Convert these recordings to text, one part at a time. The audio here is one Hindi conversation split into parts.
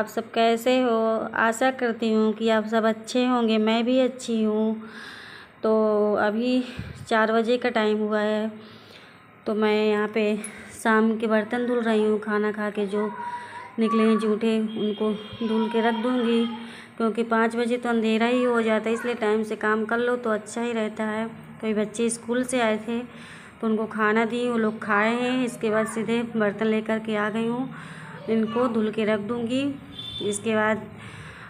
आप सब कैसे हो। आशा करती हूँ कि आप सब अच्छे होंगे, मैं भी अच्छी हूँ। तो अभी 4 बजे का टाइम हुआ है, तो मैं यहाँ पे शाम के बर्तन धुल रही हूँ। खाना खा के जो निकले हैं जूठे उनको धुल के रख दूँगी, क्योंकि 5 बजे तो अंधेरा ही हो जाता है, इसलिए टाइम से काम कर लो तो अच्छा ही रहता है। कई बच्चे स्कूल से आए थे तो उनको खाना दी, वो लोग खाए हैं। इसके बाद सीधे बर्तन लेकर के आ गई हूँ, इनको धुल के रख दूँगी। इसके बाद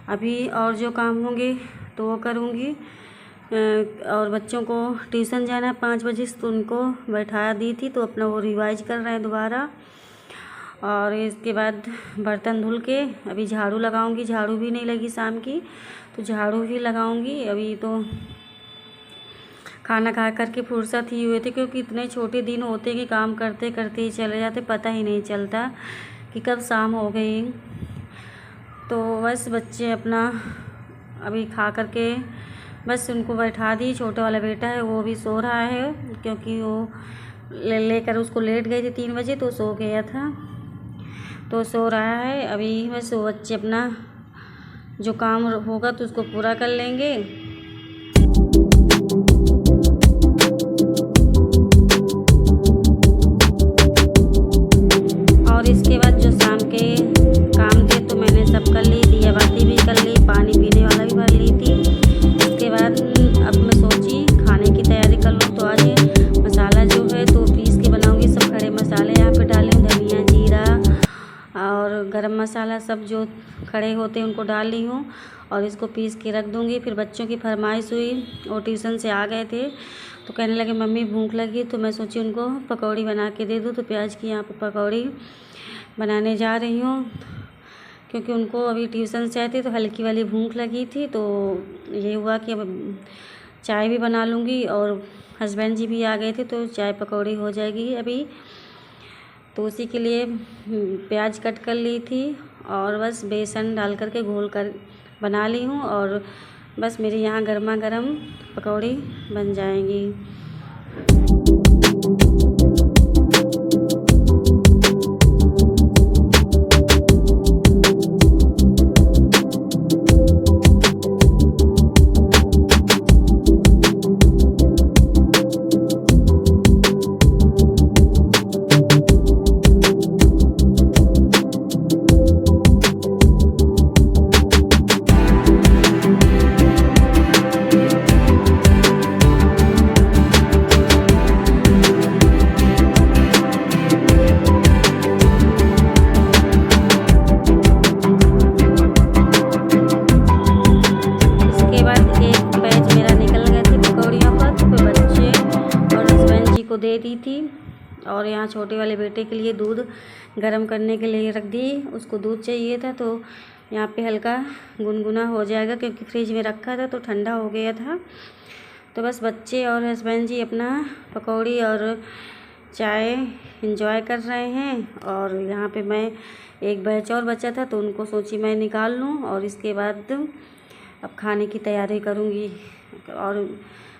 अभी और जो काम होंगे तो वो करूँगी। और बच्चों को ट्यूशन जाना है 5 बजे से, तो उनको बैठा दी थी, तो अपना वो रिवाइज कर रहे हैं दोबारा। और इसके बाद बर्तन धुल के अभी झाड़ू लगाऊंगी। झाड़ू भी नहीं लगी शाम की, तो झाड़ू भी लगाऊंगी। अभी तो खाना खा करके फुर्सत ही हुए थे, क्योंकि इतने छोटे दिन होते कि काम करते करते ही चले जाते, पता ही नहीं चलता कि कब शाम हो गई। तो बस बच्चे अपना अभी खा करके बस उनको बैठा दी। छोटा वाला बेटा है वो भी सो रहा है, क्योंकि वो लेकर उसको लेट गए थे 3 बजे, तो सो गया था, तो सो रहा है। अभी बस वो बच्चे अपना जो काम होगा तो उसको पूरा कर लेंगे। और इसके बाद जो शाम के काम थे तो मैंने सब कर ली, दिया बाती भी कर ली, पानी पीने वाला भी भर ली थी। इसके बाद अब मैं सोची खाने की तैयारी कर लूँ। तो आज मसाला जो है तो पीस के बनाऊँगी। सब खड़े मसाले यहाँ पे डाले हूँ, धनिया, जीरा और गरम मसाला सब जो खड़े होते हैं उनको डाल ली हूँ, और इसको पीस के रख दूँगी। फिर बच्चों की फरमाइश हुई, वो ट्यूशन से आ गए थे तो कहने लगे मम्मी भूख लगी, तो मैं सोची उनको पकौड़ी बना के दे दूँ। तो प्याज की यहाँ पर पकौड़ी बनाने जा रही हूँ, क्योंकि उनको अभी ट्यूशन से आए थे तो हल्की वाली भूख लगी थी। तो ये हुआ कि अब चाय भी बना लूँगी, और हस्बैंड जी भी आ गए थे तो चाय पकौड़ी हो जाएगी अभी। तो उसी के लिए प्याज कट कर ली थी, और बस बेसन डाल कर के घोल कर बना ली हूँ, और बस मेरे यहाँ गर्मा गर्म पकौड़ी बन जाएंगी। दे दी थी, और यहाँ छोटे वाले बेटे के लिए दूध गर्म करने के लिए रख दी। उसको दूध चाहिए था, तो यहाँ पे हल्का गुनगुना हो जाएगा, क्योंकि फ्रिज में रखा था तो ठंडा हो गया था। तो बस बच्चे और हस्बैंड जी अपना पकौड़ी और चाय एंजॉय कर रहे हैं। और यहाँ पे मैं एक बैच और बचा था तो उनको सोची मैं निकाल लूँ, और इसके बाद अब खाने की तैयारी करूँगी, और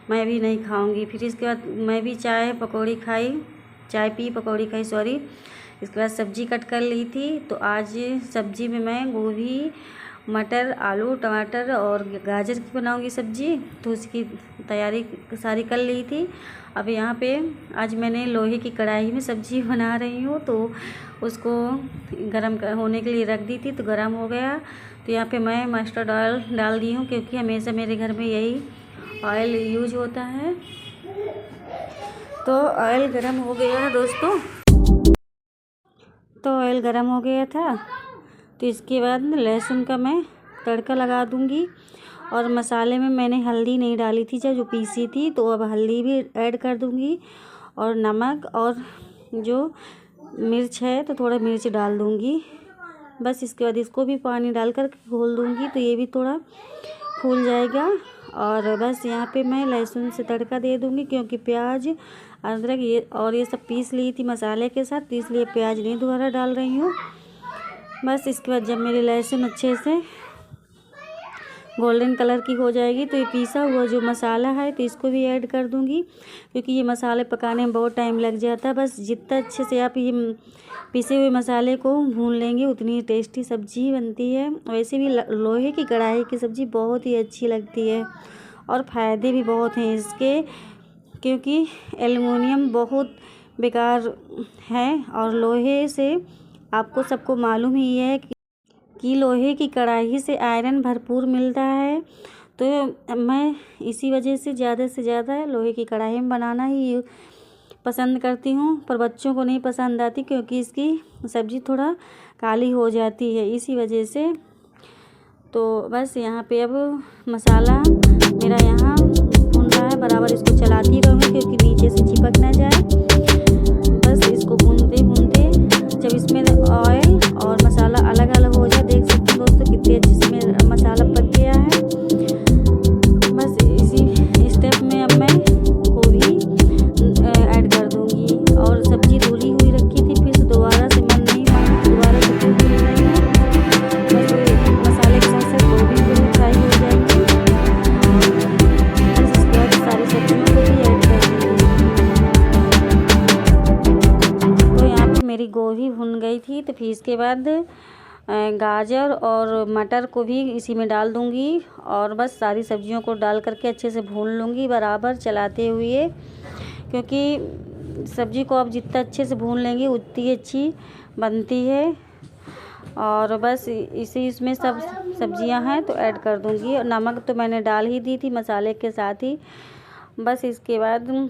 मैं भी नहीं खाऊंगी। फिर इसके बाद मैं भी चाय पी पकौड़ी खाई सॉरी। इसके बाद सब्ज़ी कट कर ली थी, तो आज सब्ज़ी में मैं गोभी, मटर, आलू, टमाटर और गाजर की बनाऊंगी सब्ज़ी, तो उसकी तैयारी सारी कर ली थी। अब यहाँ पे आज मैंने लोहे की कढ़ाई में सब्ज़ी बना रही हूँ, तो उसको गरम होने के लिए रख दी थी, तो गरम हो गया। तो यहाँ पे मैं मस्टर्ड ऑयल डाल दी हूँ, क्योंकि हमेशा मेरे घर में यही ऑयल यूज होता है। तो ऑयल गरम हो गया है दोस्तों, तो ऑयल गरम हो गया था, तो इसके बाद लहसुन का मैं तड़का लगा दूंगी। और मसाले में मैंने हल्दी नहीं डाली थी जो पीसी थी, तो अब हल्दी भी ऐड कर दूंगी, और नमक, और जो मिर्च है तो थोड़ा मिर्च डाल दूंगी। बस इसके बाद इसको भी पानी डालकर घोल दूंगी, तो ये भी थोड़ा फूल जाएगा। और बस यहाँ पे मैं लहसुन से तड़का दे दूँगी, क्योंकि प्याज, अदरक ये सब पीस ली थी मसाले के साथ, तो इसलिए प्याज नहीं दोबारा डाल रही हूँ। बस इसके बाद जब मेरी लहसुन अच्छे से गोल्डन कलर की हो जाएगी तो ये पिसा हुआ जो मसाला है तो इसको भी ऐड कर दूंगी, क्योंकि ये मसाले पकाने में बहुत टाइम लग जाता है। बस जितना अच्छे से आप ये पिसे हुए मसाले को भून लेंगे उतनी टेस्टी सब्जी बनती है। वैसे भी लोहे की कढ़ाई की सब्ज़ी बहुत ही अच्छी लगती है और फ़ायदे भी बहुत हैं इसके, क्योंकि एल्युमिनियम बहुत बेकार है और लोहे से आपको सबको मालूम ही है कि लोहे की कढ़ाई से आयरन भरपूर मिलता है। तो मैं इसी वजह से ज़्यादा लोहे की कढ़ाई में बनाना ही पसंद करती हूँ, पर बच्चों को नहीं पसंद आती क्योंकि इसकी सब्ज़ी थोड़ा काली हो जाती है, इसी वजह से। तो बस यहाँ पे अब मसाला मेरा यहाँ भून रहा है, बराबर इसको चलाती रहूँगी क्योंकि नीचे से चिपक ना जाए। बस इसको भूनते जब इसमें ऑयल और मसाला अलग अलग हो जाए, देख सकते हैं दोस्तों कितने अच्छे से मेरा मसाला पक गया है। बस इसी स्टेप में अब मैं गोभी ऐड कर दूंगी। और सब्जी धुली हुई रखी थी, फिर से दोबारा से मन नहीं माना, दोबारा से धुल रही है। बस मसाले के साथ साथ गोभी भी फ्राई हो जाएंगी। बस इसके बाद सारी सब्जियों को भी ऐड कर दूंगी। तो यहाँ पर मेरी गोभी भुन गई थी, तो फिर इसके बाद गाजर और मटर को भी इसी में डाल दूंगी और बस सारी सब्जियों को डाल करके अच्छे से भून लूँगी बराबर चलाते हुए, क्योंकि सब्ज़ी को आप जितना अच्छे से भून लेंगे उतनी अच्छी बनती है। और बस इसमें सब सब्जियां हैं तो ऐड कर दूंगी। और नमक तो मैंने डाल ही दी थी मसाले के साथ ही। बस इसके बाद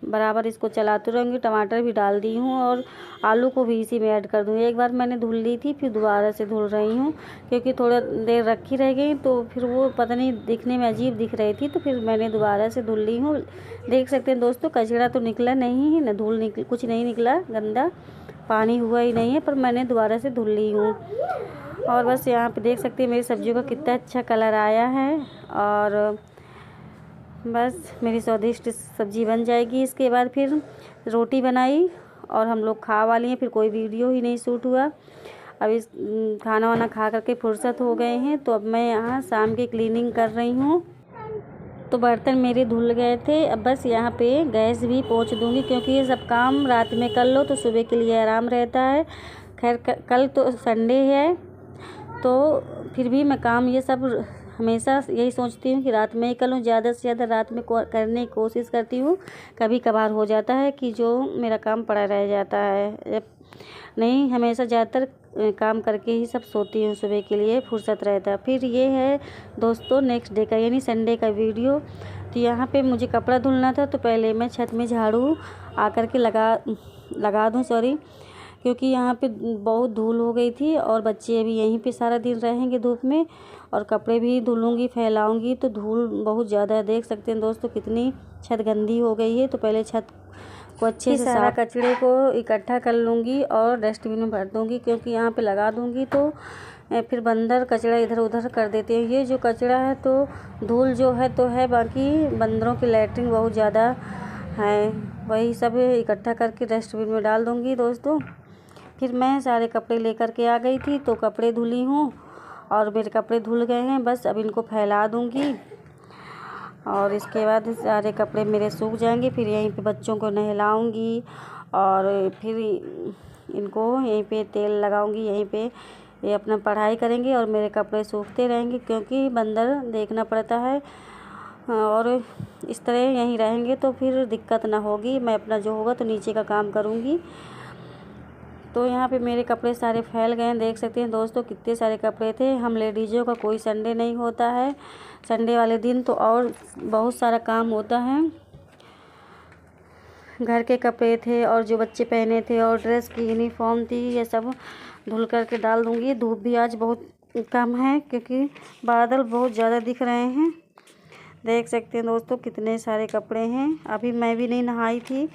बराबर इसको चलाते रहूँगी। टमाटर भी डाल दी हूँ और आलू को भी इसी में ऐड कर दूँगी। एक बार मैंने धुल ली थी, फिर दोबारा से धुल रही हूँ क्योंकि थोड़ा देर रखी रह गई तो फिर वो पता नहीं दिखने में अजीब दिख रही थी, तो फिर मैंने दोबारा से धुल ली हूँ। देख सकते हैं दोस्तों कचरा तो निकला नहीं है, न धूल कुछ नहीं निकला, गंदा पानी हुआ ही नहीं है, पर मैंने दोबारा से धुल ली हूँ। और बस यहाँ पे देख सकते हैं मेरी सब्जियों का कितना अच्छा कलर आया है। और बस मेरी स्वादिष्ट सब्ज़ी बन जाएगी। इसके बाद फिर रोटी बनाई और हम लोग खा वाली हैं, फिर कोई वीडियो ही नहीं शूट हुआ। अब इस खाना वाना खा करके फुर्सत हो गए हैं, तो अब मैं यहाँ शाम की क्लीनिंग कर रही हूँ। तो बर्तन मेरे धुल गए थे, अब बस यहाँ पे गैस भी पोंछ दूँगी क्योंकि ये सब काम रात में कर लो तो सुबह के लिए आराम रहता है। खैर कल तो संडे है, तो फिर भी मैं काम ये सब हमेशा यही सोचती हूँ कि रात में ही कर लूँ, ज़्यादा से ज़्यादा रात में करने की कोशिश करती हूँ। कभी कभार हो जाता है कि जो मेरा काम पड़ा रह जाता है, नहीं हमेशा ज़्यादातर काम करके ही सब सोती हूँ, सुबह के लिए फुर्सत रहता है। फिर ये है दोस्तों नेक्स्ट डे का यानी संडे का वीडियो। तो यहाँ पे मुझे कपड़ा धुलना था, तो पहले मैं छत में झाड़ू आकर के लगा दूँ क्योंकि यहाँ पे बहुत धूल हो गई थी और बच्चे अभी यहीं पे सारा दिन रहेंगे धूप में, और कपड़े भी धुलूँगी फैलाऊँगी तो धूल बहुत ज़्यादा देख सकते हैं दोस्तों कितनी छत गंदी हो गई है। तो पहले छत को अच्छे से सारा कचड़े को इकट्ठा कर लूँगी और डस्टबिन में भर दूँगी, क्योंकि यहाँ पे लगा दूँगी तो फिर बंदर कचड़ा इधर उधर कर देते हैं। ये जो कचड़ा है तो धूल जो है तो है, बाकी बंदरों की लैट्रिन बहुत ज़्यादा है, वही सब इकट्ठा करके डस्टबिन में डाल दूँगी दोस्तों। फिर मैं सारे कपड़े लेकर के आ गई थी, तो कपड़े धुली हूँ और मेरे कपड़े धुल गए हैं। बस अब इनको फैला दूँगी और इसके बाद सारे कपड़े मेरे सूख जाएंगे। फिर यहीं पे बच्चों को नहलाऊँगी और फिर इनको यहीं पे तेल लगाऊँगी, यहीं पे ये अपना पढ़ाई करेंगे और मेरे कपड़े सूखते रहेंगे, क्योंकि बंदर देखना पड़ता है। और इस तरह यहीं रहेंगे तो फिर दिक्कत ना होगी, मैं अपना जो होगा तो नीचे का काम करूँगी। तो यहाँ पे मेरे कपड़े सारे फैल गए हैं, देख सकते हैं दोस्तों कितने सारे कपड़े थे। हम लेडीज़ों का कोई संडे नहीं होता है, संडे वाले दिन तो और बहुत सारा काम होता है। घर के कपड़े थे और जो बच्चे पहने थे और ड्रेस की यूनिफॉर्म थी, ये सब धुल करके डाल दूँगी। धूप भी आज बहुत कम है क्योंकि बादल बहुत ज़्यादा दिख रहे हैं। देख सकते हैं दोस्तों कितने सारे कपड़े हैं। अभी मैं भी नहीं नहाई थी,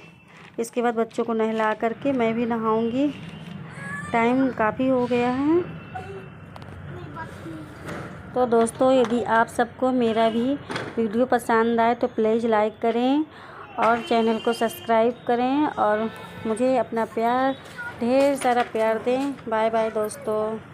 इसके बाद बच्चों को नहला करके मैं भी नहाऊंगी। टाइम काफ़ी हो गया है। तो दोस्तों यदि आप सबको मेरा भी वीडियो पसंद आए तो प्लीज़ लाइक करें और चैनल को सब्सक्राइब करें और मुझे अपना प्यार ढेर सारा प्यार दें। बाय बाय दोस्तों।